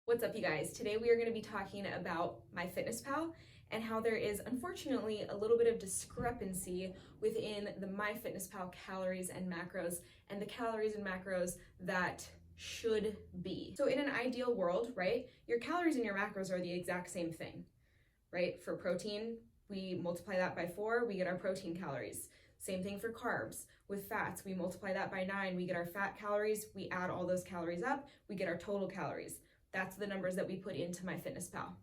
What's up, you guys? Today we are going to be talking about MyFitnessPal and how there is unfortunately a little bit of discrepancy within the MyFitnessPal calories and macros and the calories and macros that should be. So in an ideal world, right, your calories and your macros are the exact same thing, right? For protein, we multiply that by 4, we get our protein calories. Same thing for carbs. With fats, we multiply that by 9, we get our fat calories, we add all those calories up, we get our total calories. That's the numbers that we put into MyFitnessPal.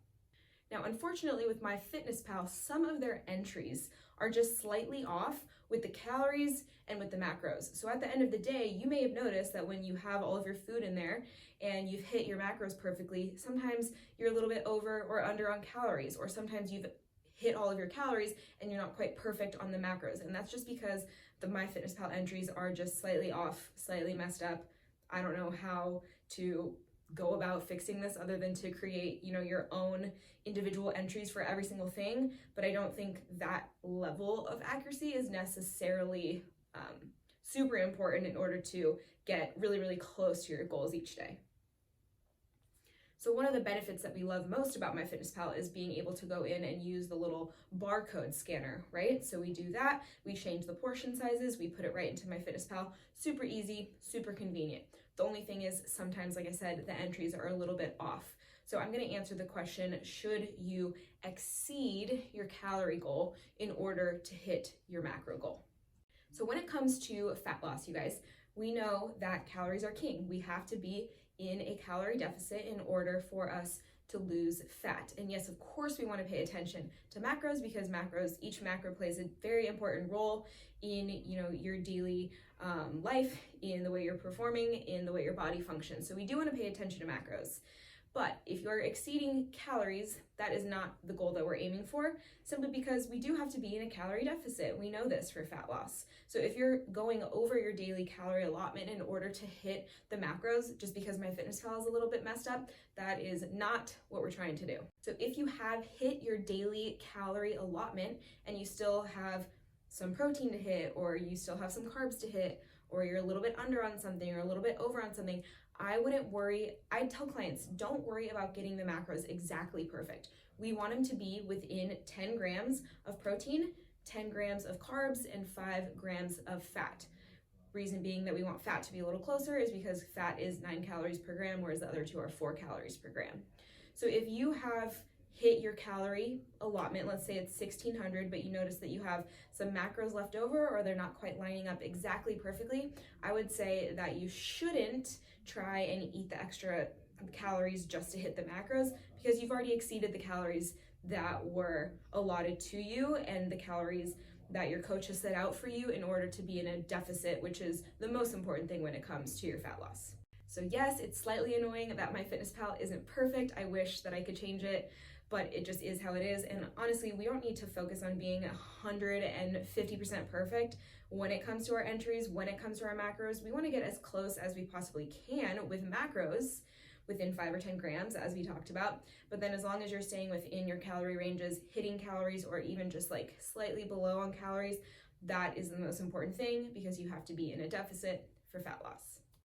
Now, unfortunately, with MyFitnessPal, some of their entries are just slightly off with the calories and with the macros. So at the end of the day, you may have noticed that when you have all of your food in there and you've hit your macros perfectly, sometimes you're a little bit over or under on calories, or sometimes you've hit all of your calories and you're not quite perfect on the macros. And that's just because the MyFitnessPal entries are just slightly off, slightly messed up. I don't know how to go about fixing this other than to create, your own individual entries for every single thing. But I don't think that level of accuracy is necessarily super important in order to get really, really close to your goals each day. So one of the benefits that we love most about MyFitnessPal is being able to go in and use the little barcode scanner, right? So we do that, we change the portion sizes, we put it right into MyFitnessPal. Super easy, super convenient. The only thing is sometimes, like I said, the entries are a little bit off. So I'm going to answer the question, should you exceed your calorie goal in order to hit your macro goal? So when it comes to fat loss, you guys, we know that calories are king. We have to be in a calorie deficit in order for us to lose fat. And yes, of course, we want to pay attention to macros because each macro plays a very important role in, your daily life, in the way you're performing, in the way your body functions. So we do want to pay attention to macros. But if you're exceeding calories, that is not the goal that we're aiming for, simply because we do have to be in a calorie deficit. We know this for fat loss. So if you're going over your daily calorie allotment in order to hit the macros, just because MyFitnessPal is a little bit messed up, that is not what we're trying to do. So if you have hit your daily calorie allotment and you still have some protein to hit, or you still have some carbs to hit, or you're a little bit under on something or a little bit over on something, I wouldn't worry. I tell clients, don't worry about getting the macros exactly perfect. We want them to be within 10 grams of protein, 10 grams of carbs, and 5 grams of fat. Reason being that we want fat to be a little closer is because fat is 9 calories per gram, whereas the other two are 4 calories per gram. So if you have hit your calorie allotment, let's say it's 1600, but you notice that you have some macros left over or they're not quite lining up exactly perfectly, I would say that you shouldn't try and eat the extra calories just to hit the macros, because you've already exceeded the calories that were allotted to you and the calories that your coach has set out for you in order to be in a deficit, which is the most important thing when it comes to your fat loss. So yes, it's slightly annoying that MyFitnessPal isn't perfect. I wish that I could change it, but it just is how it is. And honestly, we don't need to focus on being 150% perfect when it comes to our entries, when it comes to our macros. We want to get as close as we possibly can with macros within 5 or 10 grams, as we talked about. But then as long as you're staying within your calorie ranges, hitting calories, or even just like slightly below on calories, that is the most important thing, because you have to be in a deficit for fat loss.